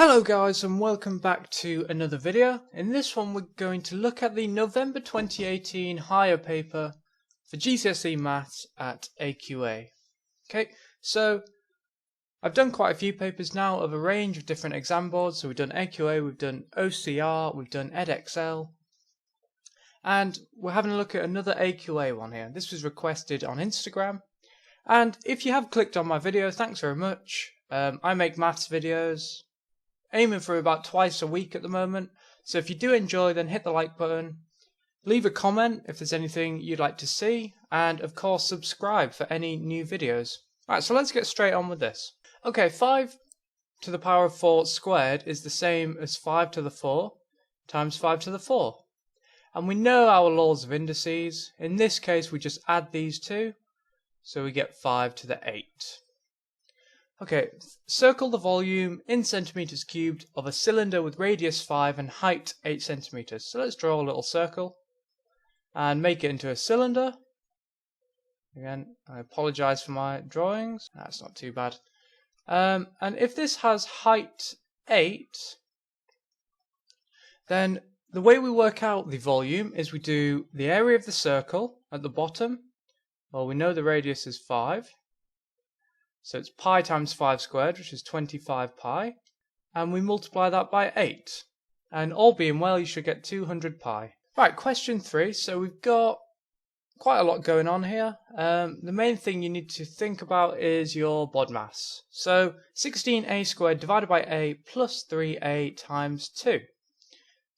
Hello guys, and welcome back to another video. In this one we're going to look at the November 2018 higher paper for GCSE Maths at AQA. Okay, so I've done quite a few papers now of a range of different exam boards. So we've done AQA, we've done OCR, we've done EdXL, and we're having a look at another AQA one here. This was requested on Instagram, and if you have clicked on my video, thanks very much. I make maths videos, aiming for about twice a week at the moment, so if you do enjoy, then hit the like button, leave a comment if there's anything you'd like to see, and of course subscribe for any new videos. Alright, so let's get straight on with this. Okay, 5 to the power of 4 squared is the same as 5 to the 4 times 5 to the 4. And we know our laws of indices. In this case we just add these two, so we get 5 to the 8. Okay, circle the volume in centimeters cubed of a cylinder with radius 5 and height 8 centimeters. So let's draw a little circle and make it into a cylinder. Again, I apologize for my drawings. That's not too bad. And if this has height 8, then the way we work out the volume is we do the area of the circle at the bottom. Well, we know the radius is 5. So it's pi times 5 squared, which is 25 pi, and we multiply that by 8. And all being well, you should get 200 pi. Right, question 3. So we've got quite a lot going on here. The main thing you need to think about is your BODMAS. So 16a squared divided by a plus 3a times 2.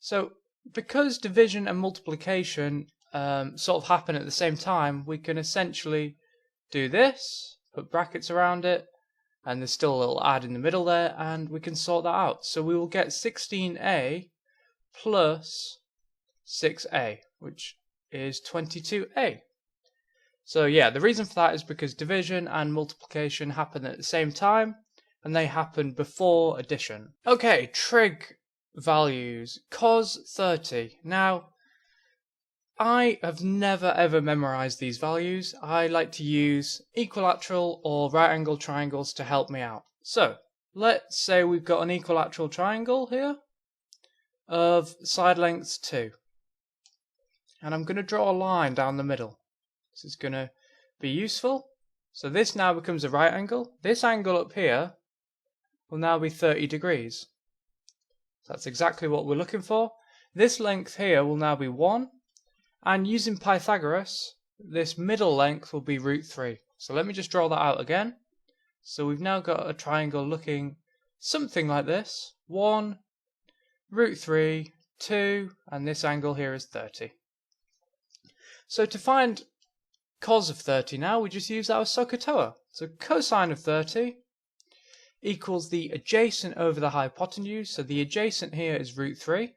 So because division and multiplication sort of happen at the same time, we can essentially do this, put brackets around it, and there's still a little add in the middle there, and we can sort that out. So we will get 16a plus 6a, which is 22a. So yeah, the reason for that is because division and multiplication happen at the same time, and they happen before addition. Okay, trig values. Cos 30. Now, I have never ever memorized these values. I like to use equilateral or right angle triangles to help me out. So let's say we've got an equilateral triangle here of side lengths 2. And I'm going to draw a line down the middle. This is going to be useful. So this now becomes a right angle. This angle up here will now be 30 degrees. So that's exactly what we're looking for. This length here will now be 1. And using Pythagoras, this middle length will be root 3. So let me just draw that out again. So we've now got a triangle looking something like this. 1, root 3, 2, and this angle here is 30. So to find cos of 30 now, we just use our SOHCAHTOA. So cosine of 30 equals the adjacent over the hypotenuse. So the adjacent here is root 3,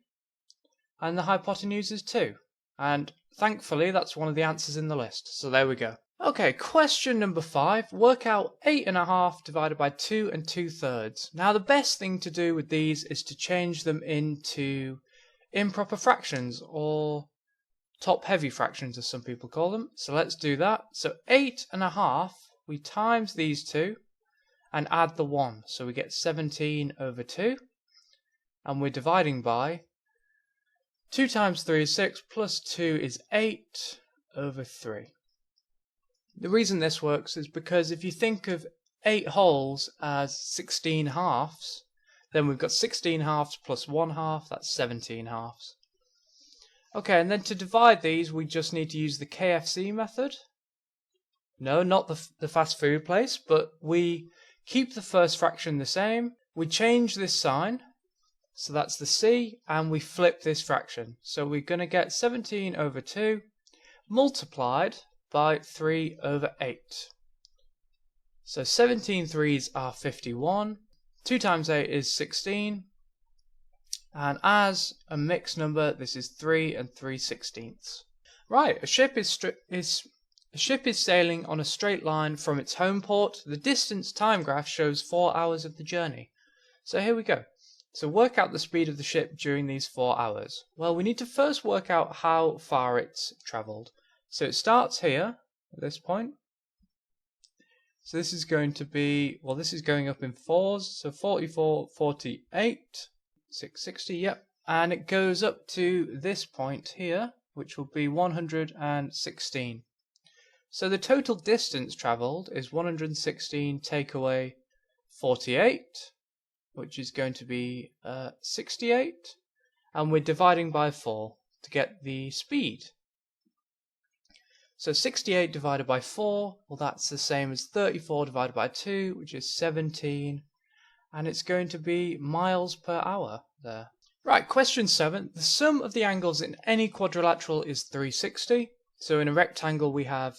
and the hypotenuse is 2. And thankfully, that's one of the answers in the list. So there we go. Okay, question number 5. Work out 8.5 divided by 2 2/3. Now, the best thing to do with these is to change them into improper fractions, or top-heavy fractions, as some people call them. So let's do that. So 8.5, we times these two and add the 1. So we get 17 over 2. And we're dividing by 2 times 3 is 6, plus 2 is 8 over 3. The reason this works is because if you think of 8 wholes as 16 halves, then we've got 16 halves plus 1 half, that's 17 halves. Okay, and then to divide these, we just need to use the KFC method. No, not the fast food place, but we keep the first fraction the same. We change this sign. So that's the C, and we flip this fraction. So we're going to get 17 over 2 multiplied by 3 over 8. So 17 threes are 51. 2 times 8 is 16. And as a mixed number, this is 3 3/16. Right, a ship is sailing on a straight line from its home port. The distance time graph shows 4 hours of the journey. So here we go. So work out the speed of the ship during these 4 hours. Well, we need to first work out how far it's travelled. So it starts here, at this point. So this is going to be, well, this is going up in 4s, so 44, 48, 660, yep. And it goes up to this point here, which will be 116. So the total distance travelled is 116 take away 48, which is going to be 68. And we're dividing by 4 to get the speed. So 68 divided by 4, well, that's the same as 34 divided by 2, which is 17. And it's going to be miles per hour there. Right, question 7. The sum of the angles in any quadrilateral is 360. So in a rectangle we have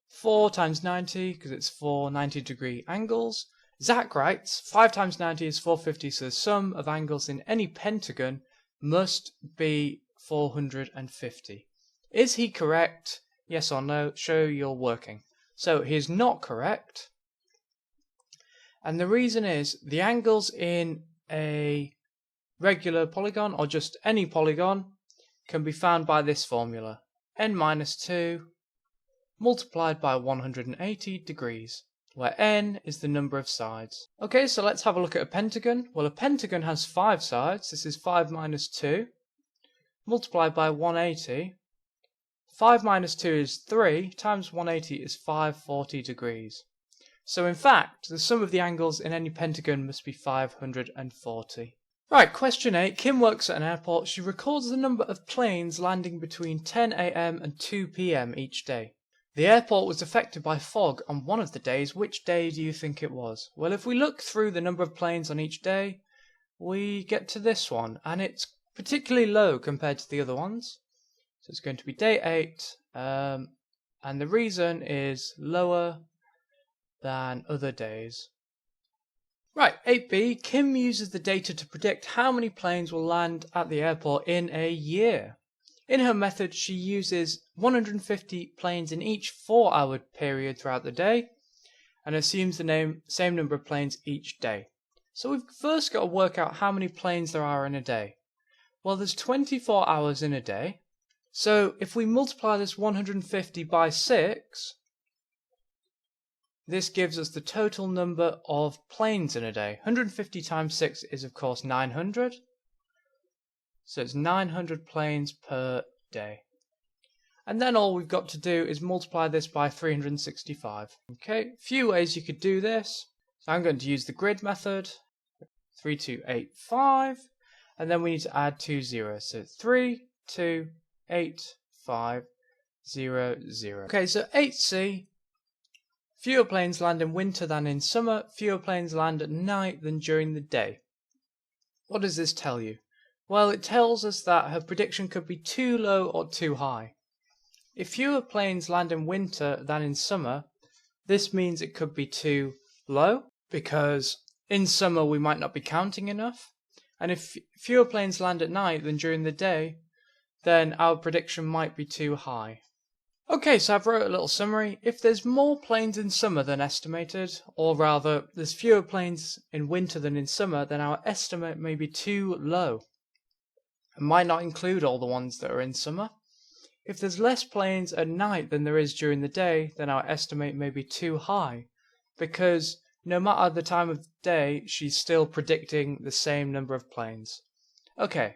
4 times 90, because it's 4 90-degree angles. Zach writes, 5 times 90 is 450, so the sum of angles in any pentagon must be 450. Is he correct? Yes or no? Show you're working. So he is not correct. And the reason is the angles in a regular polygon, or just any polygon, can be found by this formula. n minus 2 multiplied by 180 degrees, where n is the number of sides. Okay, so let's have a look at a pentagon. Well, a pentagon has 5 sides. This is 5 minus 2 multiplied by 180. 5 minus 2 is 3, times 180 is 540 degrees. So in fact, the sum of the angles in any pentagon must be 540. Right, question 8. Kim works at an airport. She records the number of planes landing between 10 a.m. and 2 p.m. each day. The airport was affected by fog on one of the days. Which day do you think it was? Well, if we look through the number of planes on each day, we get to this one, and it's particularly low compared to the other ones. So it's going to be day 8, and the reason is lower than other days. Right, 8b, Kim uses the data to predict how many planes will land at the airport in a year. In her method, she uses 150 planes in each 4-hour period throughout the day, and assumes the same number of planes each day. So we've first got to work out how many planes there are in a day. Well, there's 24 hours in a day. So if we multiply this 150 by 6, this gives us the total number of planes in a day. 150 times 6 is, of course, 900. So it's 900 planes per day. And then all we've got to do is multiply this by 365. Okay, few ways you could do this. So I'm going to use the grid method. 3285. And then we need to add 2 zeros. So 3, 2, 8, 5, 0, 0. Okay, so 8c. Fewer planes land in winter than in summer. Fewer planes land at night than during the day. What does this tell you? Well, it tells us that her prediction could be too low or too high. If fewer planes land in winter than in summer, this means it could be too low, because in summer we might not be counting enough. And if fewer planes land at night than during the day, then our prediction might be too high. Okay, so I've wrote a little summary. If there's more planes in summer than estimated, or rather there's fewer planes in winter than in summer, then our estimate may be too low. It might not include all the ones that are in summer. If there's less planes at night than there is during the day, then our estimate may be too high, because no matter the time of day, she's still predicting the same number of planes. Okay,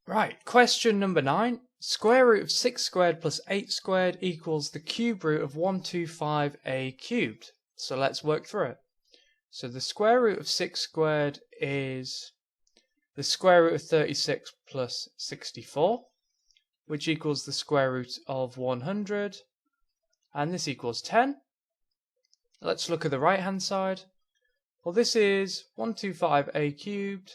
right, question number 9. Square root of 6 squared plus 8 squared equals the cube root of 125a cubed. So let's work through it. So the square root of 6 squared is the square root of 36 plus 64, which equals the square root of 100, and this equals 10. Let's look at the right hand side. Well, this is 125a cubed,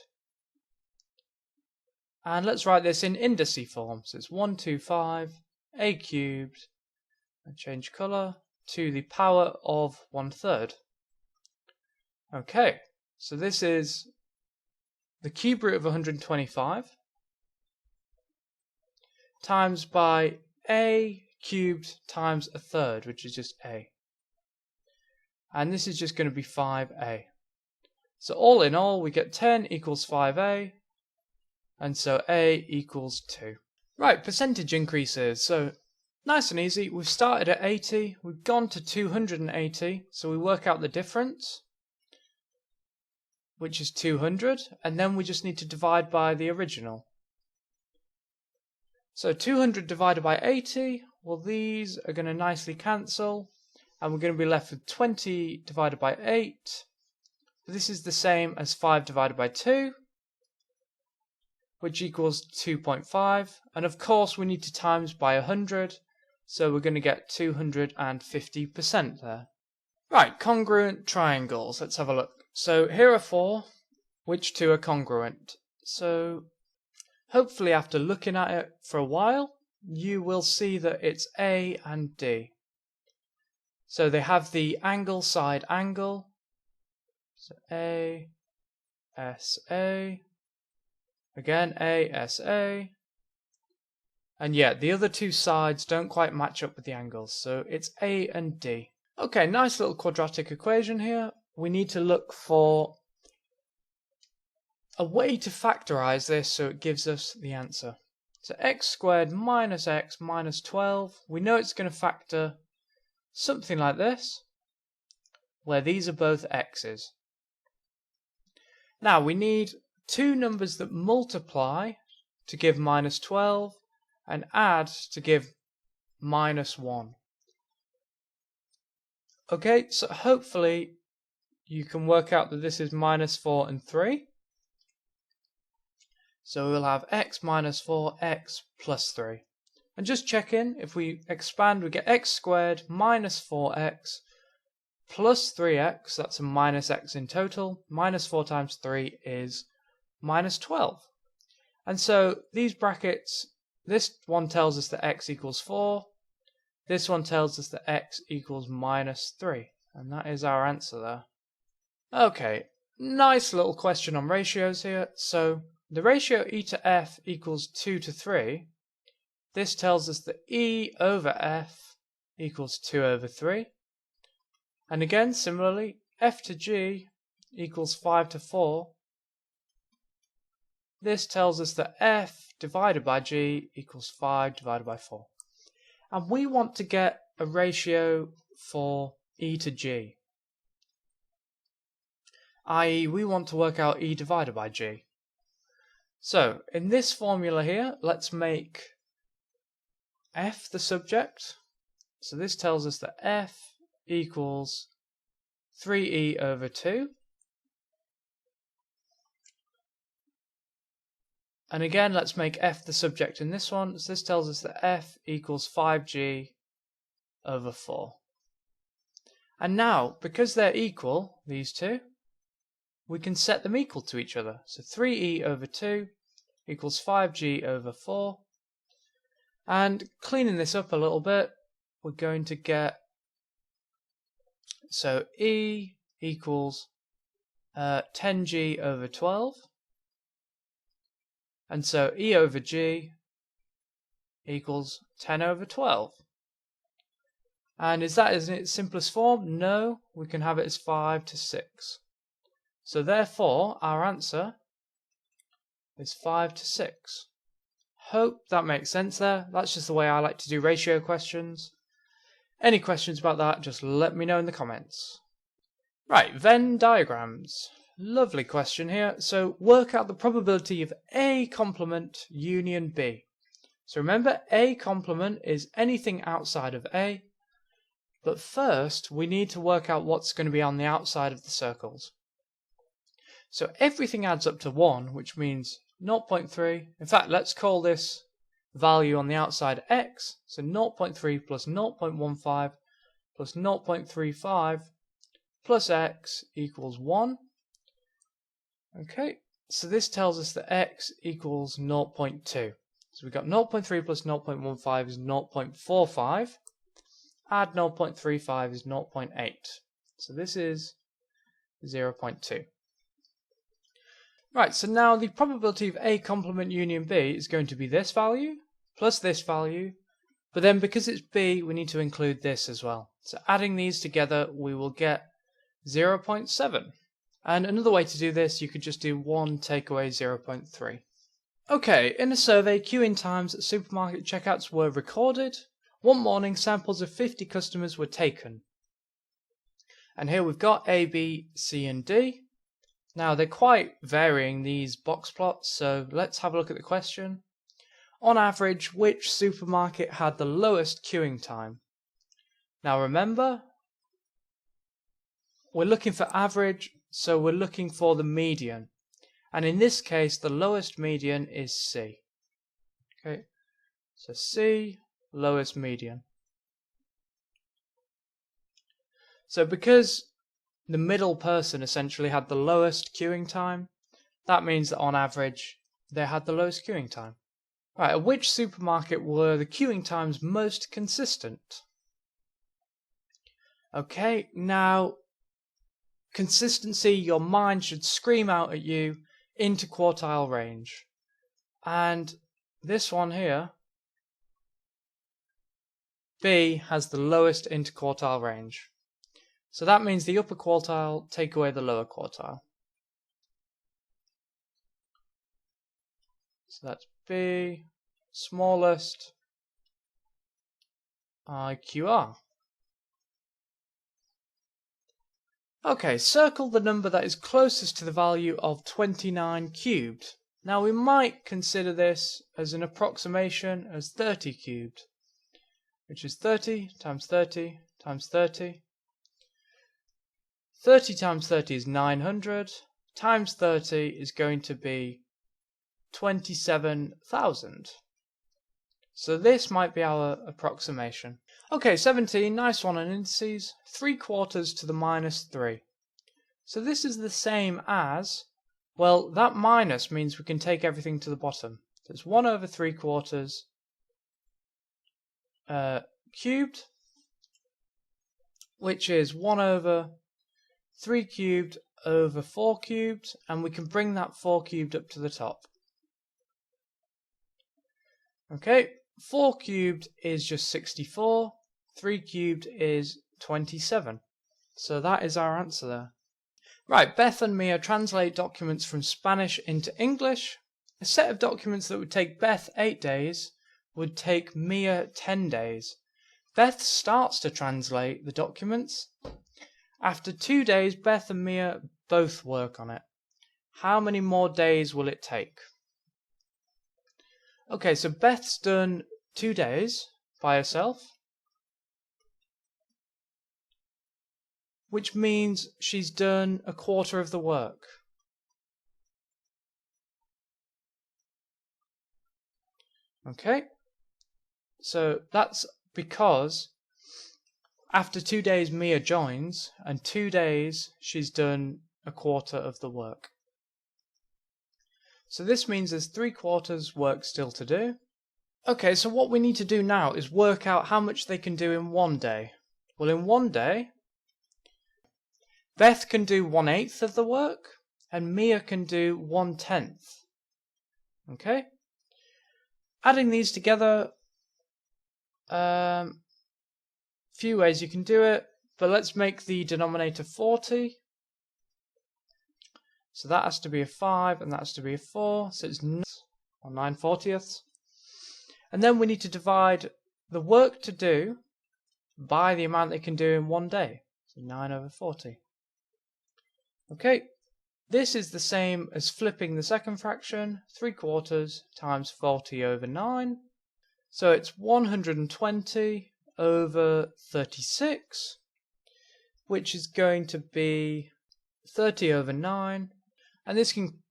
and let's write this in indice form. So it's 125a cubed, and change colour, to the power of 1/3. Okay, so this is the cube root of 125 times by a cubed times 1/3, which is just a. And this is just going to be 5a. So all in all, we get 10 equals 5a, and so a equals 2. Right, percentage increases. So Nice and easy. We've started at 80, we've gone to 280, so we work out the difference, which is 200, and then we just need to divide by the original. So 200 divided by 80, well, these are going to nicely cancel, and we're going to be left with 20 divided by 8. This is the same as 5 divided by 2, which equals 2.5, and of course we need to times by 100, so we're going to get 250% there. Right, congruent triangles, let's have a look. So here are 4, which 2 are congruent. So hopefully after looking at it for a while, you will see that it's A and D. So they have the angle side angle, so A, S, A, again A, S, A, and yeah, the other 2 sides don't quite match up with the angles, so it's A and D. Okay, nice little quadratic equation here. We need to look for a way to factorize this so it gives us the answer. So x squared minus x minus 12, we know it's going to factor something like this, where these are both x's. Now we need 2 numbers that multiply to give minus 12 and add to give minus 1. Okay, so hopefully you can work out that this is minus 4 and 3. So we'll have x minus 4, x plus 3. And just check in, if we expand, we get x squared minus 4x plus 3x, that's a minus x in total. Minus 4 times 3 is minus 12. And so these brackets, this one tells us that x equals 4. This one tells us that x equals minus 3. And that is our answer there. Okay, nice little question on ratios here. So the ratio e to f equals 2 to 3. This tells us that e over f equals 2 over 3. And again, similarly, f to g equals 5 to 4. This tells us that f divided by g equals 5 divided by 4. And we want to get a ratio for e to g, i.e. we want to work out e divided by g. So in this formula here, let's make f the subject. So this tells us that f equals 3e over 2. And again, let's make f the subject in this one. So this tells us that f equals 5g over 4. And now, because they're equal, these two, we can set them equal to each other. So 3e over 2 equals 5g over 4. And cleaning this up a little bit, we're going to get, so e equals 10g over 12. And so e over g equals 10 over 12. And is that in its simplest form? No, we can have it as 5 to 6. So therefore, our answer is 5 to 6. Hope that makes sense there. That's just the way I like to do ratio questions. Any questions about that, just let me know in the comments. Right, Venn diagrams. Lovely question here. So work out the probability of A complement union B. So remember, A complement is anything outside of A. But first, we need to work out what's going to be on the outside of the circles. So everything adds up to 1, which means 0.3. In fact, let's call this value on the outside x. So 0.3 plus 0.15 plus 0.35 plus x equals 1. Okay, so this tells us that x equals 0.2. So we've got 0.3 plus 0.15 is 0.45. Add 0.35 is 0.8. So this is 0.2. Right, so now the probability of A complement union B is going to be this value plus this value. But then because it's B, we need to include this as well. So adding these together, we will get 0.7. And another way to do this, you could just do 1 take away 0.3. Okay, in a survey, queuing times at supermarket checkouts were recorded. One morning, samples of 50 customers were taken. And here we've got A, B, C, and D. Now, they're quite varying, these box plots, so let's have a look at the question. On average, which supermarket had the lowest queuing time? Now, remember, we're looking for average, so we're looking for the median. And in this case, the lowest median is C. Okay, so C, lowest median. So because the middle person essentially had the lowest queuing time, that means that on average, they had the lowest queuing time. Right, at which supermarket were the queuing times most consistent? Okay, now, consistency, your mind should scream out at you, interquartile range. And this one here, B, has the lowest interquartile range. So that means the upper quartile take away the lower quartile. So that's B, smallest, IQR. Okay, circle the number that is closest to the value of 29 cubed. Now we might consider this as an approximation as 30 cubed, which is 30 times 30 times 30. 30 times 30 is 900, times 30 is going to be 27,000. So this might be our approximation. Okay, 17, nice one on indices, 3/4 to the minus 3. So this is the same as, well, that minus means we can take everything to the bottom. So it's 1 over 3/4 cubed, which is 1 over 3 cubed over 4 cubed, and we can bring that 4 cubed up to the top. Okay, 4 cubed is just 64, 3 cubed is 27. So that is our answer there. Right, Beth and Mia translate documents from Spanish into English. A set of documents that would take Beth 8 days would take Mia 10 days. Beth starts to translate the documents. After 2 days, Beth and Mia both work on it. How many more days will it take? Okay, so Beth's done 2 days by herself, which means she's done 1/4 of the work. Okay, so that's because after 2 days Mia joins, and 2 days she's done 1/4 of the work. So this means there's 3/4 work still to do. Okay, so what we need to do now is work out how much they can do in 1 day. Well, in 1 day, Beth can do 1/8 of the work, and Mia can do 1/10. Okay? Adding these together, few ways you can do it, but let's make the denominator 40. So that has to be a 5, and that has to be a 4, so it's 9/40. And then we need to divide the work to do by the amount they can do in 1 day. So 9 over 40. Okay, this is the same as flipping the second fraction, 3/4 times 40 over 9. So it's 120 over 36, which is going to be 30 over 9. And this can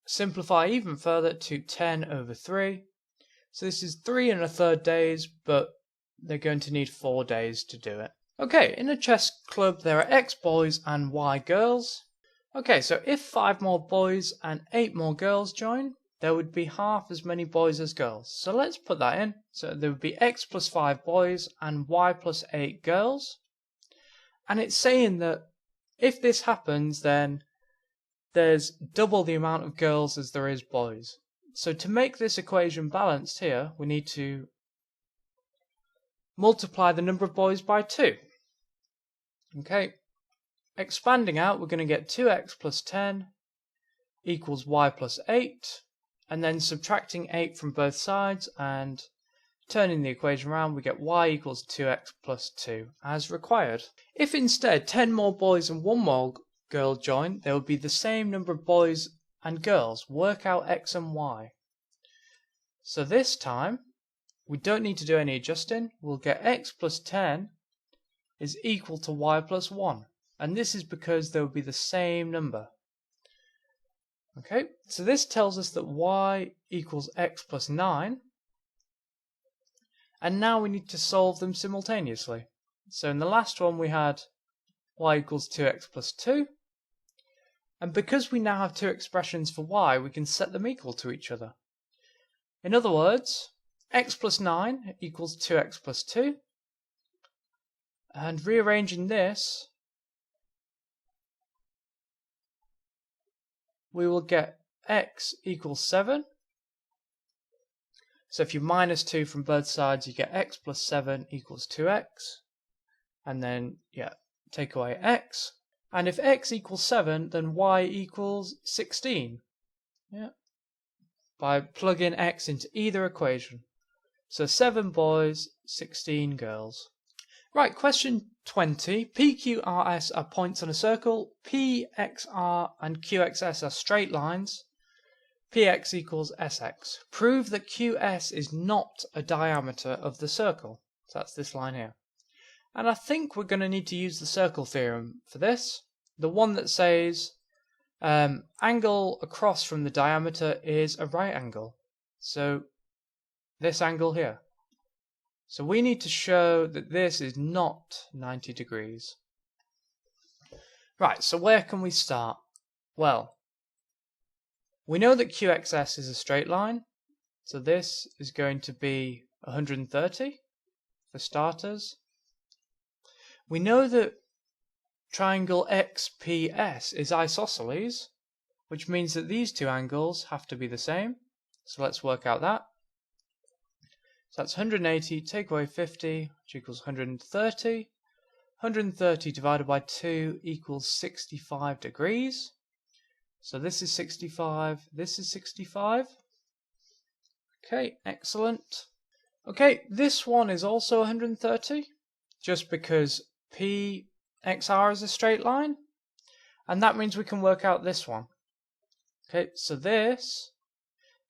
simplify even further to 10 over 3. So this is 3 1/3 days, but they're going to need 4 days to do it. Okay, in a chess club there are X boys and Y girls. Okay, so if 5 more boys and 8 more girls join, there would be half as many boys as girls. So let's put that in. So there would be X plus 5 boys and Y plus 8 girls. And it's saying that if this happens, then there's double the amount of girls as there is boys. So to make this equation balanced here, we need to multiply the number of boys by 2. Okay, expanding out, we're going to get 2x plus 10 equals y plus 8, and then subtracting 8 from both sides, and Turning the equation around, we get y equals 2x plus 2 as required. If instead 10 more boys and 1 more girl join, there would be the same number of boys and girls. Work out x and y. So this time, we don't need to do any adjusting. We'll get x plus 10 is equal to y plus 1. And this is because there will be the same number. Okay, so this tells us that y equals x plus 9. And now we need to solve them simultaneously. So in the last one we had y equals 2x plus 2. And because we now have two expressions for y, we can set them equal to each other. In other words, x plus 9 equals 2x plus 2. And rearranging this, we will get x equals 7. So if you minus 2 from both sides, you get x plus 7 equals 2x. And then, take away x. And if x equals 7, then y equals 16. By plugging x into either equation. So 7 boys, 16 girls. Right, question 20. PQRS are points on a circle. PXR and QXS are straight lines. PX equals SX. Prove that QS is not a diameter of the circle. So that's this line here. And I think we're going to need to use the circle theorem for this. The one that says angle across from the diameter is a right angle. So this angle here. So we need to show that this is not 90 degrees. Right, so where can we start? Well, we know that QXS is a straight line, so this is going to be 130 for starters. We know that triangle XPS is isosceles, which means that these two angles have to be the same. So let's work out that. So that's 180, take away 50, which equals 130. 130 divided by 2 equals 65 degrees. So this is 65, this is 65. Okay, excellent. Okay, this one is also 130, just because PXR is a straight line. And that means we can work out this one. Okay, so this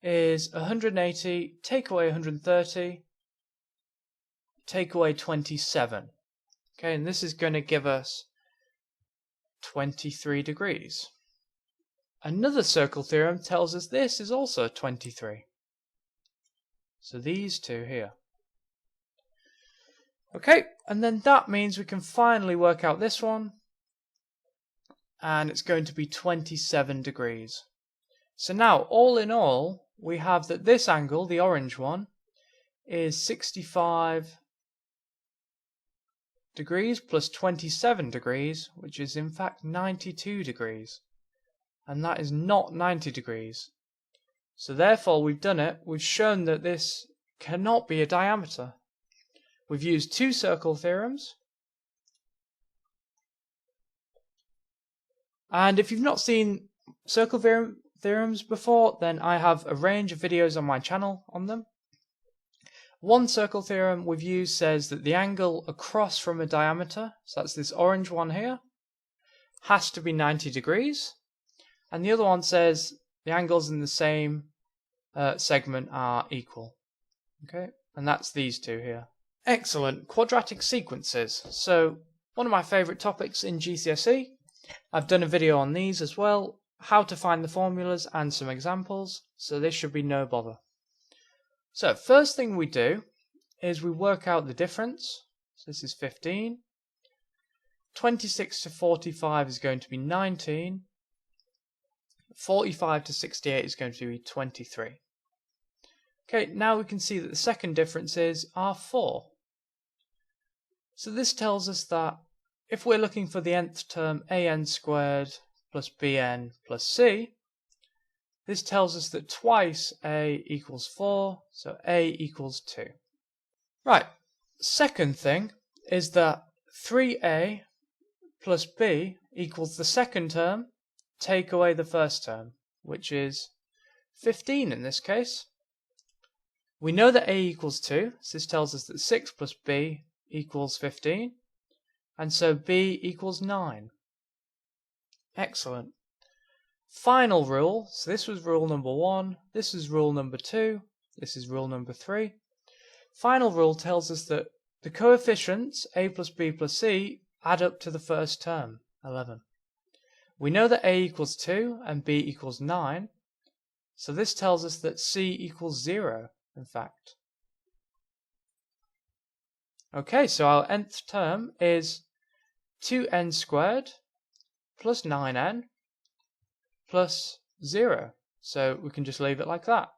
is 180, take away 130, take away 27. Okay, and this is going to give us 23 degrees. Another circle theorem tells us this is also 23. So these two here. Okay, and then that means we can finally work out this one. And it's going to be 27 degrees. So now, all in all, we have that this angle, the orange one, is 65 degrees plus 27 degrees, which is in fact 92 degrees. And that is not 90 degrees. So therefore we've done it. We've shown that this cannot be a diameter. We've used two circle theorems. And if you've not seen circle theorems before, then I have a range of videos on my channel on them. One circle theorem we've used says that the angle across from a diameter, so that's this orange one here, has to be 90 degrees. And the other one says the angles in the same segment are equal. Okay, and that's these two here. Excellent. Quadratic sequences. So one of my favourite topics in GCSE. I've done a video on these as well, how to find the formulas and some examples, so this should be no bother. So first thing we do is we work out the difference. So this is 15. 26 to 45 is going to be 19. 45 to 68 is going to be 23. Okay, now we can see that the second differences are 4. So this tells us that if we're looking for the nth term an squared plus bn plus c, this tells us that twice a equals 4, so a equals 2. Right, second thing is that 3a plus b equals the second term, take away the first term, which is 15 in this case. We know that a equals 2, so this tells us that 6 plus b equals 15, and so b equals 9. Excellent. Final rule, so this was rule number 1, this is rule number 2, this is rule number 3. Final rule tells us that the coefficients a plus b plus c add up to the first term, 11. We know that a equals 2 and b equals 9, so this tells us that c equals 0, in fact. Okay, so our nth term is 2n squared plus 9n plus 0. So we can just leave it like that.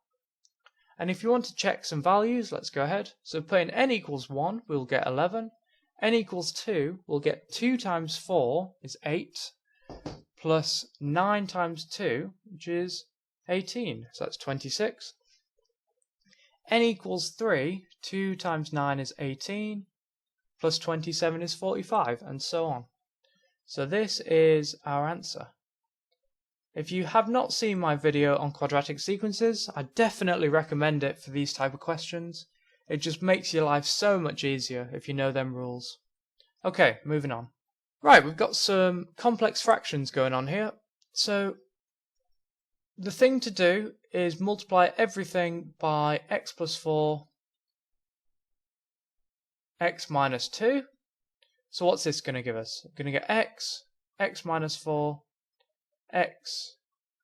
And if you want to check some values, let's go ahead. So putting n equals 1, we'll get 11. N equals 2, we'll get 2 times 4 is 8, plus 9 times 2, which is 18. So that's 26. N equals 3, 2 times 9 is 18, plus 27 is 45, and so on. So this is our answer. If you have not seen my video on quadratic sequences, I definitely recommend it for these type of questions. It just makes your life so much easier if you know them rules. Okay, moving on. Right, we've got some complex fractions going on here. So the thing to do is multiply everything by x plus 4, x minus 2. So what's this going to give us? We're going to get x, x minus 4, x,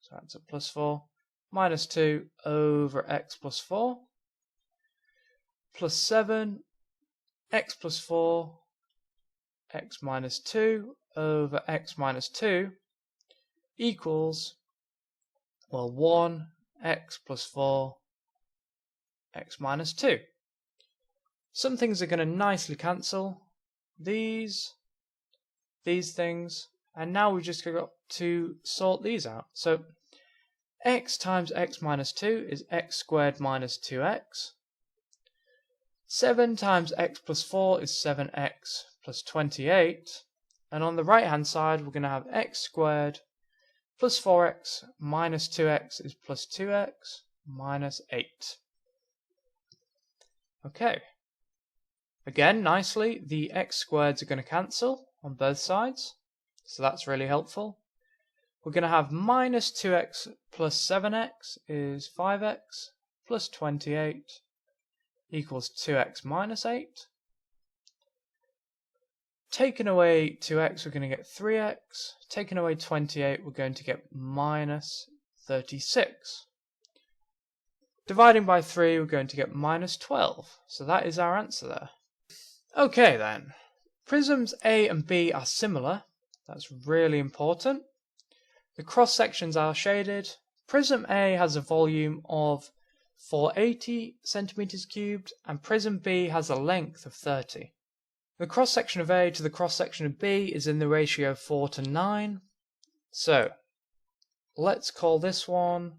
so that's a plus 4, minus 2 over x plus 4, plus 7, x plus 4, x minus 2 over x minus 2 equals, well, 1, x plus 4, x minus 2. Some things are going to nicely cancel. These things, and now we've just got to sort these out. So x times x minus 2 is x squared minus 2x. 7 times x plus 4 is 7x plus 28. And on the right hand side we're going to have x squared plus 4x minus 2x is plus 2x minus 8. Okay. Again, nicely, the x squareds are going to cancel on both sides, so that's really helpful. We're going to have minus 2x plus 7x is 5x plus 28 equals 2x minus 8. Taking away 2x, we're going to get 3x. Taking away 28, we're going to get minus 36. Dividing by 3, we're going to get minus 12. So that is our answer there. Okay then, prisms A and B are similar. That's really important. The cross sections are shaded. Prism A has a volume of 480 centimeters cubed and prism B has a length of 30. The cross section of A to the cross section of B is in the ratio 4 to 9. So let's call this one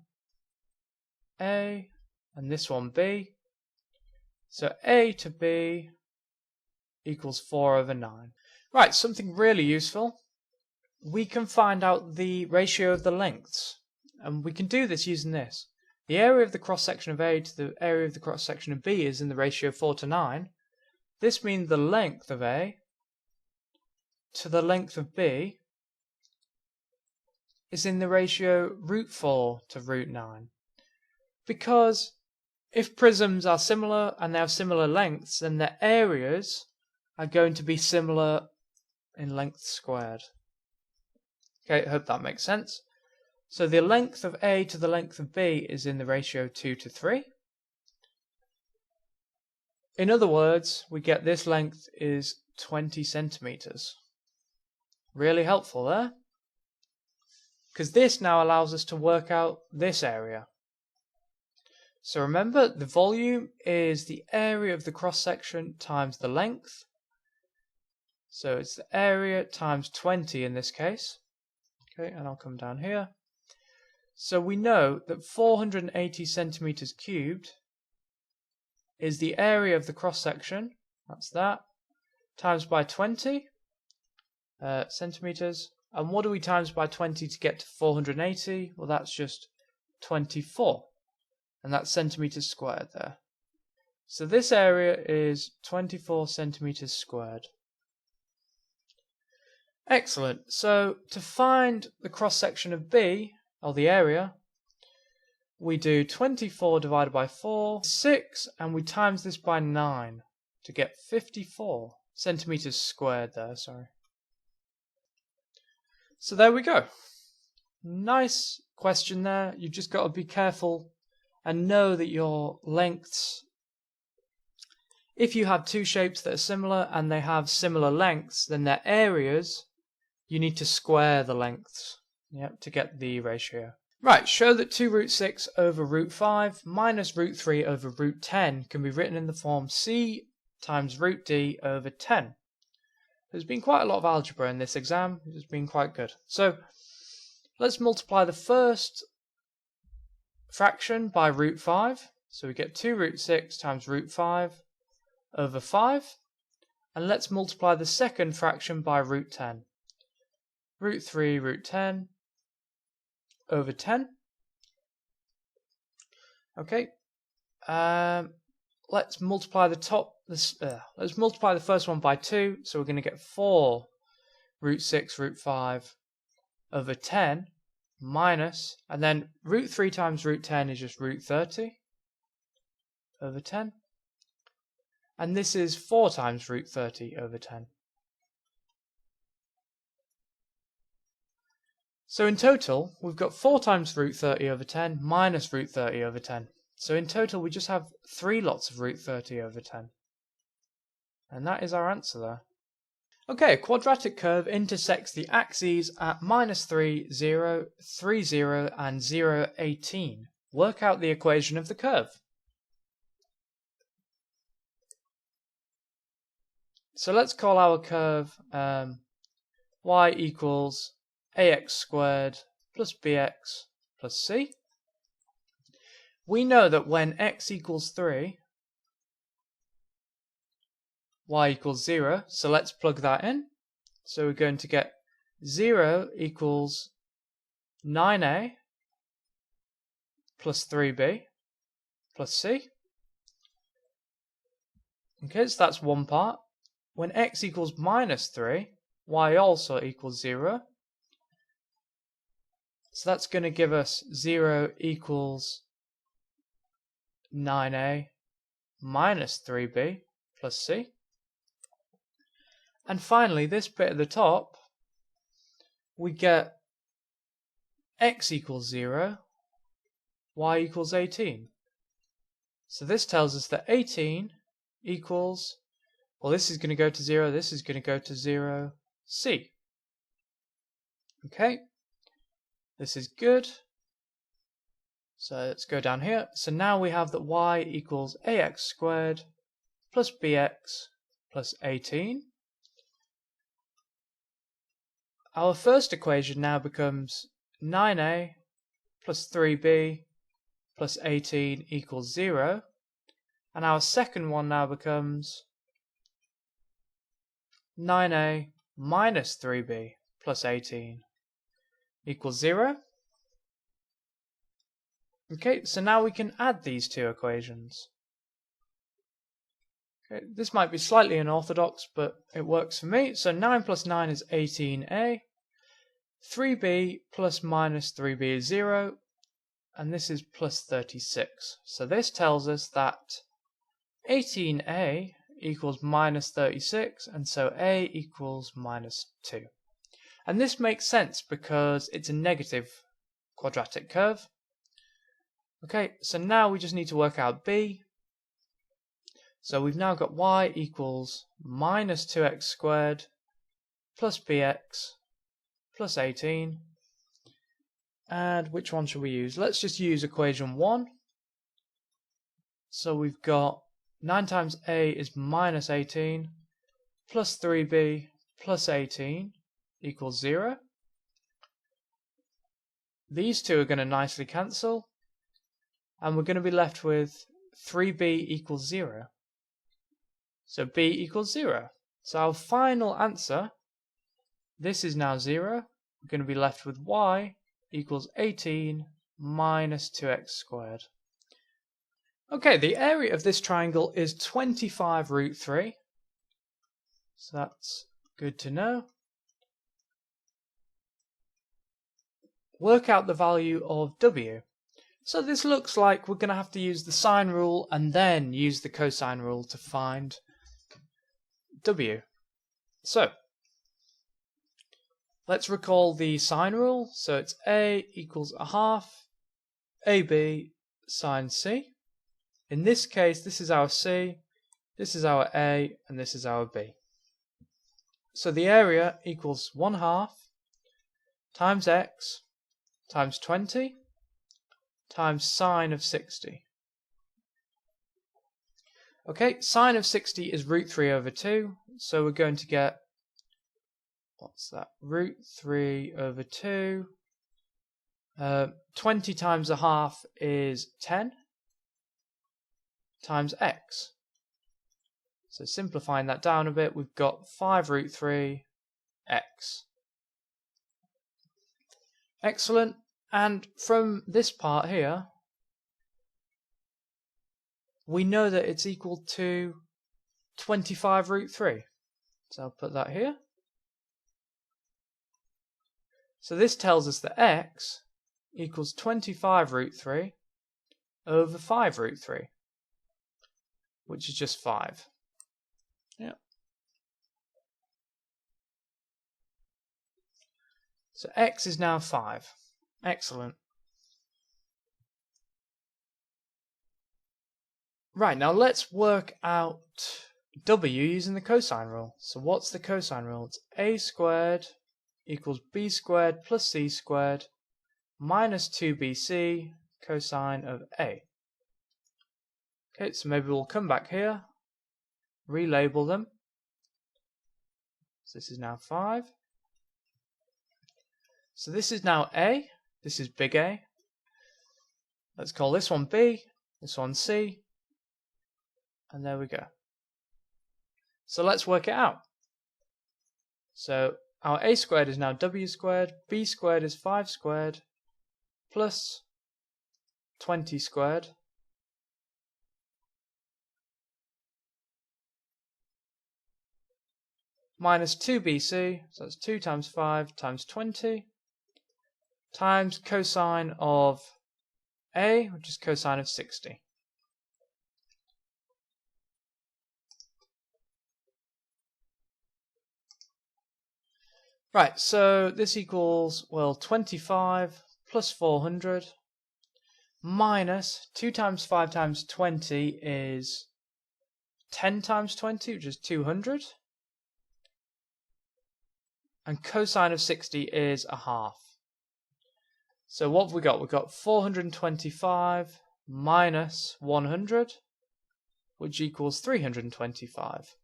A and this one B. So A to B equals 4 over 9. Right, something really useful. We can find out the ratio of the lengths, and we can do this using this. The area of the cross section of A to the area of the cross section of B is in the ratio 4 to 9. This means the length of A to the length of B is in the ratio root 4 to root 9. Because if prisms are similar and they have similar lengths, then their areas are going to be similar in length squared. Okay, I hope that makes sense. So the length of A to the length of B is in the ratio 2 to 3. In other words, we get this length is 20 centimeters. Really helpful there. Because this now allows us to work out this area. So remember, the volume is the area of the cross section times the length. So it's the area times 20 in this case. Okay, and I'll come down here. So we know that 480 centimeters cubed is the area of the cross section, that's that, times by 20 centimeters. And what do we times by 20 to get to 480? Well, that's just 24. And that's centimeters squared there. So this area is 24 centimeters squared. Excellent. So to find the cross section of B, or the area, we do 24 divided by 4, 6, and we times this by 9 to get 54 centimeters squared there, sorry. So there we go. Nice question there. You've just got to be careful and know that your lengths, if you have two shapes that are similar and they have similar lengths, then their areas, you need to square the lengths, to get the ratio. Right, show that 2 root 6 over root 5 minus root 3 over root 10 can be written in the form c times root d over 10. There's been quite a lot of algebra in this exam. It's been quite good. So let's multiply the first fraction by root 5. So we get 2 root 6 times root 5 over 5. And let's multiply the second fraction by root 10. Root 3 root 10 over 10. Okay. Let's multiply let's multiply the first one by 2. So we're going to get 4 root 6 root 5 over 10 minus, and then root 3 times root 10 is just root 30 over 10. And this is 4 times root 30 over 10. So in total, we've got 4 times root 30 over 10 minus root 30 over 10. So in total, we just have 3 lots of root 30 over 10. And that is our answer there. Okay, a quadratic curve intersects the axes at -3, 0, 3, 0, and 0, 18. Work out the equation of the curve. So let's call our curve y equals ax squared plus bx plus c. We know that when x equals 3, y equals 0, so let's plug that in. So we're going to get 0 equals 9a plus 3b plus c. Okay, so that's one part. When x equals -3, y also equals 0. So that's going to give us 0 equals 9a minus 3b plus c. And finally, this bit at the top, we get x equals 0, y equals 18. So this tells us that 18 equals, well, this is going to go to 0, this is going to go to 0, c. Okay, this is good. So let's go down here. So now we have that y equals ax squared plus bx plus 18. Our first equation now becomes 9a plus 3b plus 18 equals 0. And our second one now becomes 9a minus 3b plus 18 equals 0. Okay, so now we can add these two equations. Okay, this might be slightly unorthodox, but it works for me. So 9 plus 9 is 18a. 3b plus minus 3b is 0. And this is plus 36. So this tells us that 18a equals minus 36, and so a equals minus 2. And this makes sense because it's a negative quadratic curve. Okay, so now we just need to work out b. So we've now got y equals minus 2x squared plus bx plus 18. And which one should we use? Let's just use equation 1. So we've got 9 times a is minus 18 plus 3b plus 18 equals 0. These two are going to nicely cancel. And we're going to be left with 3b equals 0. So b equals 0. So our final answer, this is now 0. We're going to be left with y equals 18 minus 2x squared. Okay, the area of this triangle is 25 root 3. So that's good to know. Work out the value of W. So this looks like we're going to have to use the sine rule and then use the cosine rule to find W. So let's recall the sine rule. So it's A equals a half AB sine C. In this case, this is our C, this is our A, and this is our B. So the area equals 1/2 times x times 20 times sine of 60. Okay, sine of 60 is root 3 over 2, so we're going to get, what's that, root 3 over 2. 20 times a half is 10 times x. So simplifying that down a bit, we've got 5 root 3 x. Excellent. And from this part here, we know that it's equal to 25 root 3. So I'll put that here. So this tells us that x equals 25 root 3 over 5 root 3, which is just 5. Yeah. So x is now 5. Excellent. Right, now let's work out W using the cosine rule. So what's the cosine rule? It's a squared equals b squared plus c squared minus 2bc cosine of a. Okay, so maybe we'll come back here, relabel them. So this is now 5. So this is now A, this is big A. Let's call this one B, this one C, and there we go. So let's work it out. So our A squared is now W squared, B squared is 5 squared, plus 20 squared, minus 2bc, so that's 2 times 5 times 20, times cosine of A, which is cosine of 60. Right, so this equals, well, 25 plus 400 minus 2 times 5 times 20 is 10 times 20, which is 200. And cosine of 60 is a half. So what have we got? We've got 425 minus 100, which equals 325.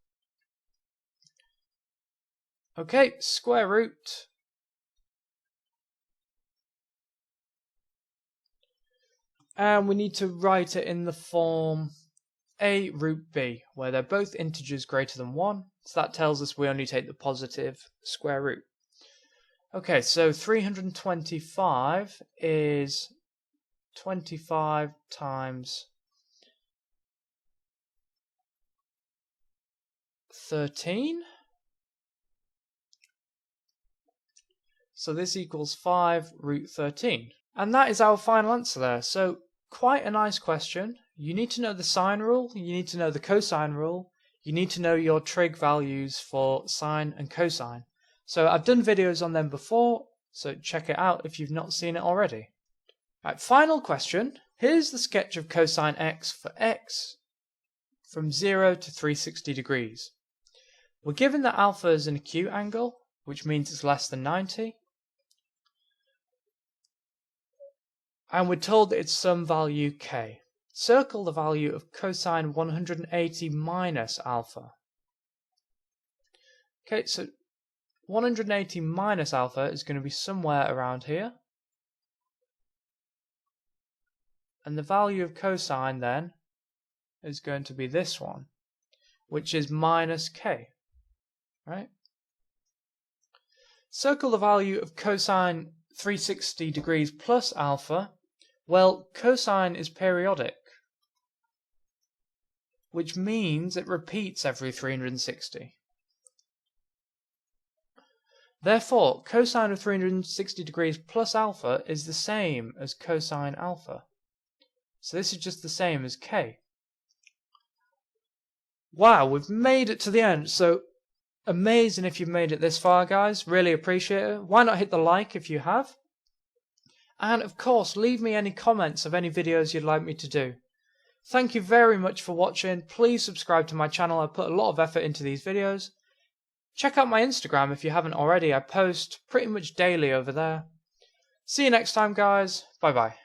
Okay, square root. And we need to write it in the form a root b, where they're both integers greater than 1. So that tells us we only take the positive square root. Okay, so 325 is 25 times 13. So this equals 5 root 13. And that is our final answer there. So quite a nice question. You need to know the sine rule, you need to know the cosine rule, you need to know your trig values for sine and cosine. So I've done videos on them before, so check it out if you've not seen it already. Right, final question. Here's the sketch of cosine x for x from 0 to 360 degrees. We're given that alpha is an acute angle, which means it's less than 90. And we're told that it's some value k. Circle the value of cosine 180 minus alpha. Okay, so 180 minus alpha is going to be somewhere around here. And the value of cosine then is going to be this one, which is minus k. Right? Circle the value of cosine 360 degrees plus alpha. Well, cosine is periodic. which means it repeats every 360. Therefore, cosine of 360 degrees plus alpha is the same as cosine alpha. So this is just the same as k. Wow, we've made it to the end. So amazing if you've made it this far, guys. Really appreciate it. Why not hit the like if you have? And of course, leave me any comments of any videos you'd like me to do. Thank you very much for watching. Please subscribe to my channel. I put a lot of effort into these videos. Check out my Instagram if you haven't already. I post pretty much daily over there. See you next time, guys. Bye bye.